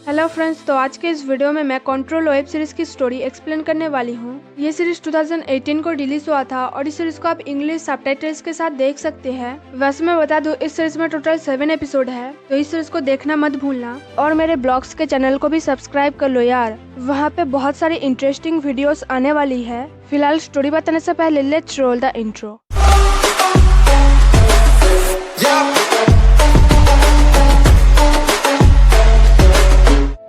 Hello friends, तो आज के इस वीडियो में मैं कंट्रोल वेब सीरीज की स्टोरी एक्सप्लेन करने वाली हूँ। ये सीरीज 2018 को रिलीज हुआ था और इस सीरीज को आप इंग्लिश सबटाइटल्स के साथ देख सकते हैं। वैसे मैं बता दूं, इस सीरीज में टोटल 7 एपिसोड है, तो इस सीरीज को देखना मत भूलना और मेरे ब्लॉग्स के चैनल को भी सब्सक्राइब कर लो यार। वहाँ पे बहुत सारी इंटरेस्टिंग वीडियोस आने वाली है। फिलहाल स्टोरी बताने से पहले लेट्स रोल द इंट्रो।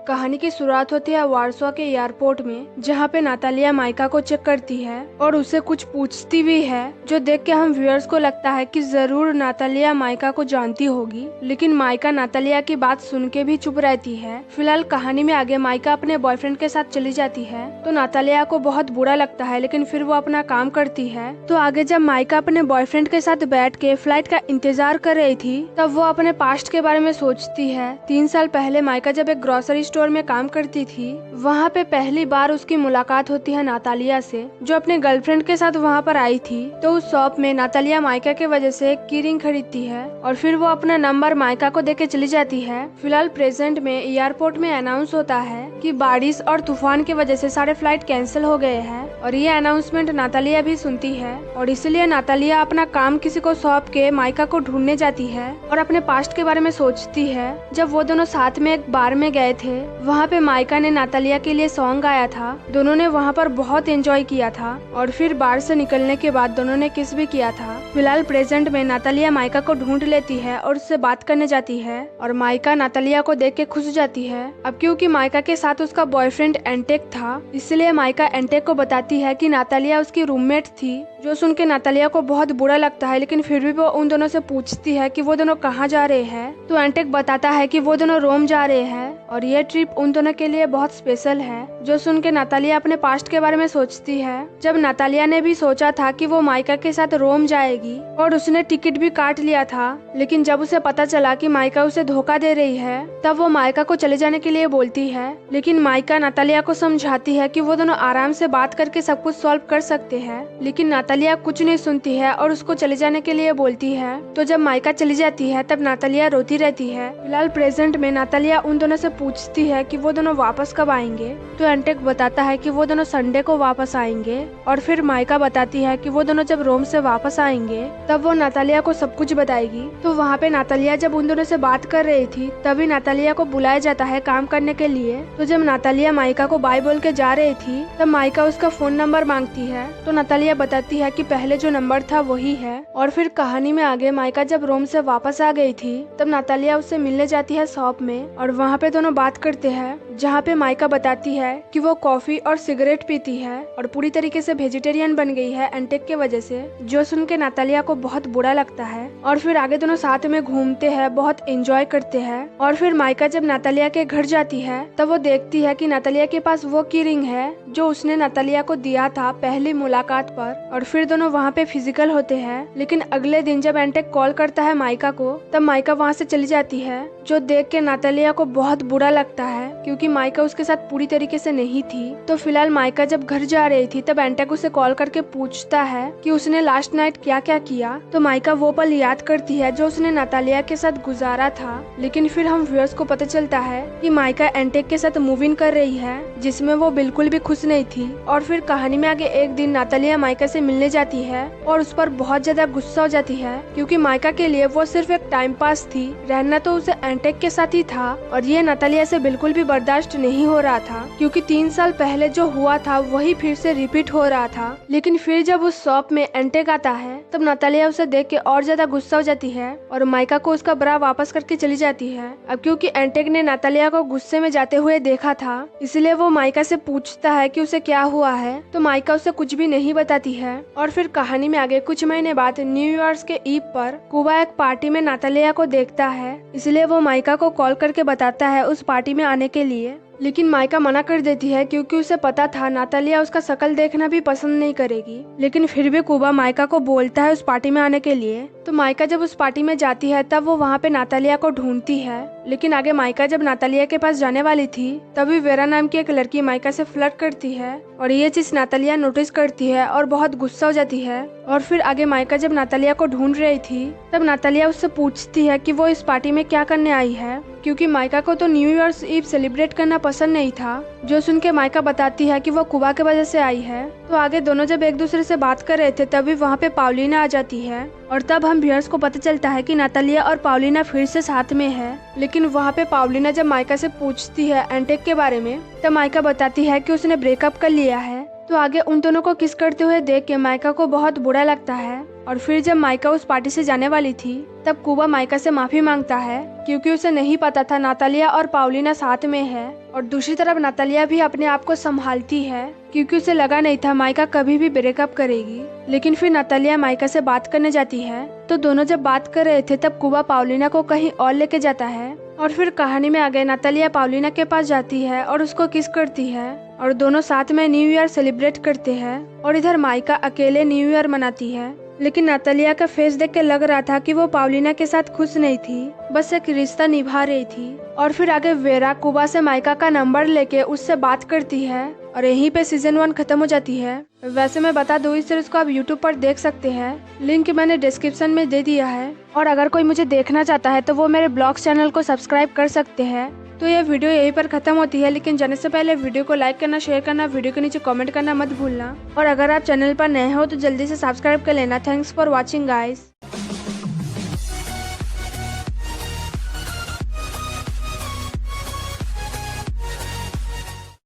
कहानी की शुरुआत होती है वार्सो के एयरपोर्ट में, जहाँ पे नातालिया माइका को चेक करती है और उसे कुछ पूछती भी है, जो देख के हम व्यूअर्स को लगता है कि जरूर नातालिया माइका को जानती होगी। लेकिन माइका नातालिया की बात सुन के भी चुप रहती है। फिलहाल कहानी में आगे माइका अपने बॉयफ्रेंड के साथ चली जाती है, तो नातालिया को बहुत बुरा लगता है, लेकिन फिर वो अपना काम करती है। तो आगे जब माइका अपने बॉयफ्रेंड के साथ बैठ के फ्लाइट का इंतजार कर रही थी, तब वो अपने पास्ट के बारे में सोचती है। 3 साल पहले माइका जब एक ग्रोसरी स्टोर में काम करती थी, वहाँ पे पहली बार उसकी मुलाकात होती है नातालिया से, जो अपने गर्लफ्रेंड के साथ वहाँ पर आई थी। तो उस शॉप में नातालिया माइका के वजह से एक की रिंग खरीदती है और फिर वो अपना नंबर माइका को देके चली जाती है। फिलहाल प्रेजेंट में एयरपोर्ट में अनाउंस होता है कि बारिश और तूफान की वजह से सारे फ्लाइट कैंसिल हो गए हैं और ये अनाउंसमेंट नातालिया भी सुनती है और इसलिए नातालिया अपना काम किसी को सौंप के माइका को ढूंढने जाती है और अपने पास्ट के बारे में सोचती है। जब वो दोनों साथ में एक बार में गए थे, वहाँ पे माइका ने नातालिया के लिए सॉन्ग गाया था। दोनों ने वहाँ पर बहुत एंजॉय किया था और फिर बार से निकलने के बाद दोनों ने किस भी किया था। फिलहाल प्रेजेंट में नातालिया माइका को ढूंढ लेती है और उससे बात करने जाती है और माइका नातालिया को देख के खुश जाती है। अब क्योंकि माइका के साथ उसका बॉयफ्रेंड एंटेक था, इसलिए माइका एंटेक को बताती है कि नातालिया उसकी रूममेट थी, जो सुन के नातालिया को बहुत बुरा लगता है। लेकिन फिर भी वो उन दोनों से पूछती है कि वो दोनों कहाँ जा रहे हैं। तो एंटेक बताता है कि वो दोनों रोम जा रहे हैं और ये ट्रिप उन दोनों के लिए बहुत स्पेशल है। जो सुन के नातालिया अपने पास्ट के बारे में सोचती है, जब नातालिया ने भी सोचा था कि वो माइका के साथ रोम जाएगी और उसने टिकट भी काट लिया था। लेकिन जब उसे पता चला कि माइका उसे धोखा दे रही है, तब वो माइका को चले जाने के लिए बोलती है। लेकिन माइका नातालिया को समझाती है कि वो दोनों आराम से बात करके सब कुछ सॉल्व कर सकते हैं। लेकिन नातालिया कुछ नहीं सुनती है और उसको चले जाने के लिए बोलती है। तो जब माइका चली जाती है, तब नातालिया रोती रहती है। फिलहाल प्रेजेंट में नातालिया उन दोनों से पूछती है कि वो दोनों वापस कब आएंगे। तो एंटेक बताता है कि वो दोनों संडे को वापस आएंगे और फिर माइका बताती है कि वो दोनों जब रोम से वापस आएंगे, तब वो नातालिया को सब कुछ बताएगी। तो वहाँ पे नातालिया जब उन दोनों से बात कर रही थी, तभी नातालिया को बुलाया जाता है काम करने के लिए। तो जब नातालिया माइका को बाय बोल के जा रही थी, तब माइका उसका फोन नंबर मांगती है। तो नातालिया बताती है कि पहले जो नंबर था वही है। और फिर कहानी में आगे माइका जब रोम से वापस आ गई थी, तब नातालिया उससे मिलने जाती है शॉप में और वहाँ पे दोनों बात करते हैं, जहाँ पे माइका बताती है कि वो कॉफी और सिगरेट पीती है और पूरी तरीके से वेजिटेरियन बन गई है एंटेक के वजह से, जो सुन के नातालिया को बहुत बुरा लगता है। और फिर आगे दोनों साथ में घूमते हैं, बहुत एंजॉय करते हैं। और फिर माइका जब नातालिया के घर जाती है, तब वो देखती है कि नातालिया के पास वो की रिंग है जो उसने नातालिया को दिया था पहली मुलाकात पर। और फिर दोनों वहाँ पे फिजिकल होते हैं। लेकिन अगले दिन जब एंटेक कॉल करता है माइका को, तब माइका वहाँ से चली जाती है, जो देख के नातालिया को बहुत बुरा लगता है, क्योंकि माइका उसके साथ पूरी तरीके से नहीं थी। तो फिलहाल माइका जब घर जा रही थी, तब एंटेक उसे कॉल करके पूछता है कि उसने लास्ट नाइट क्या क्या किया। तो माइका वो पल याद करती है जो उसने नातालिया के साथ गुजारा था। लेकिन फिर हम व्यूअर्स को पता चलता है कि माइका एंटेक के साथ मूव इन कर रही है, जिसमें वो बिल्कुल भी खुश नहीं थी। और फिर कहानी में आगे एक दिन नातालिया माइका से मिलने जाती है और उस पर बहुत ज्यादा गुस्सा हो जाती है, क्योंकि माइका के लिए वो सिर्फ एक टाइम पास थी, रहना तो उसे एंटेक के साथ ही था। और ये नातालिया से बिल्कुल भी बर्दाश्त नहीं हो रहा था, क्योंकि 3 साल पहले जो हुआ था वही फिर से रिपीट हो रहा था। लेकिन फिर जब उस शॉप में एंटेक आता है, तब नातालिया उसे देख के और ज्यादा गुस्सा हो जाती है और माइका को उसका ब्रा वापस करके चली जाती है। अब क्योंकि एंटेक ने नातालिया को गुस्से में जाते हुए देखा था, इसलिए वो माइका से पूछता है कि उसे क्या हुआ है। तो माइका उसे कुछ भी नहीं बताती है। और फिर कहानी में आगे कुछ महीने बाद न्यू ईयर्स के ईव पर कुबा एक पार्टी में नातालिया को देखता है, इसलिए वो माइका को कॉल करके बताता है उस पार्टी में आने के लिए। लेकिन माइका मना कर देती है, क्योंकि उसे पता था नातालिया उसका शक्ल देखना भी पसंद नहीं करेगी। लेकिन फिर भी कुबा माइका को बोलता है उस पार्टी में आने के लिए। तो माइका जब उस पार्टी में जाती है, तब वो वहाँ पे नातालिया को ढूंढती है। लेकिन आगे माइका जब नातालिया के पास जाने वाली थी, तभी वेरा नाम की एक लड़की माइका से फ्लर्ट करती है और ये चीज नातालिया नोटिस करती है और बहुत गुस्सा हो जाती है। और फिर आगे माइका जब नातालिया को ढूंढ रही थी, तब नातालिया उससे पूछती है कि वो इस पार्टी में क्या करने आई है। क्योंकि माइका को तो न्यू ईयर्स ईव सेलिब्रेट करना पसंद नहीं था, जो सुन के माइका बताती है कि वो कुबा के वजह से आई है। तो आगे दोनों जब एक दूसरे से बात कर रहे थे तभी वहाँ पे पाउलिना आ जाती है और तब हम व्यूअर्स को पता चलता है कि नातालिया और पाउलिना फिर से साथ में है। लेकिन वहाँ पे पाउलिना जब माइका से पूछती है एंटेक के बारे में तब माइका बताती है कि उसने ब्रेकअप कर लिया है। तो आगे उन दोनों को किस करते हुए देख के माइका को बहुत बुरा लगता है और फिर जब माइका उस पार्टी से जाने वाली थी तब कुबा माइका से माफी मांगता है क्योंकि उसे नहीं पता था नातालिया और पाउलिना साथ में है। और दूसरी तरफ नातालिया भी अपने आप को संभालती है क्योंकि उसे लगा नहीं था माइका कभी भी ब्रेकअप करेगी। लेकिन फिर नातालिया माइका से बात करने जाती है तो दोनों जब बात कर रहे थे तब कुबा पाउलिना को कहीं और लेके जाता है और फिर कहानी में आगे नातालिया पाउलिना के पास जाती है और उसको किस करती है और दोनों साथ में न्यू ईयर सेलिब्रेट करते हैं। और इधर माइका अकेले न्यू ईयर मनाती है, लेकिन नातालिया का फेस देख के लग रहा था कि वो पाउलिना के साथ खुश नहीं थी, बस एक रिश्ता निभा रही थी। और फिर आगे वेरा कुबा से माइका का नंबर लेके उससे बात करती है और यहीं पे सीजन 1 खत्म हो जाती है। वैसे मैं बता दूं इस सीरीज को आप YouTube पर देख सकते हैं, लिंक मैंने डिस्क्रिप्शन में दे दिया है। और अगर कोई मुझे देखना चाहता है तो वो मेरे ब्लॉग चैनल को सब्सक्राइब कर सकते हैं। तो ये वीडियो यहीं पर खत्म होती है, लेकिन जाने से पहले वीडियो को लाइक करना, शेयर करना, वीडियो के नीचे कमेंट करना मत भूलना। और अगर आप चैनल पर नए हो तो जल्दी से सब्सक्राइब कर लेना। Thanks for watching guys.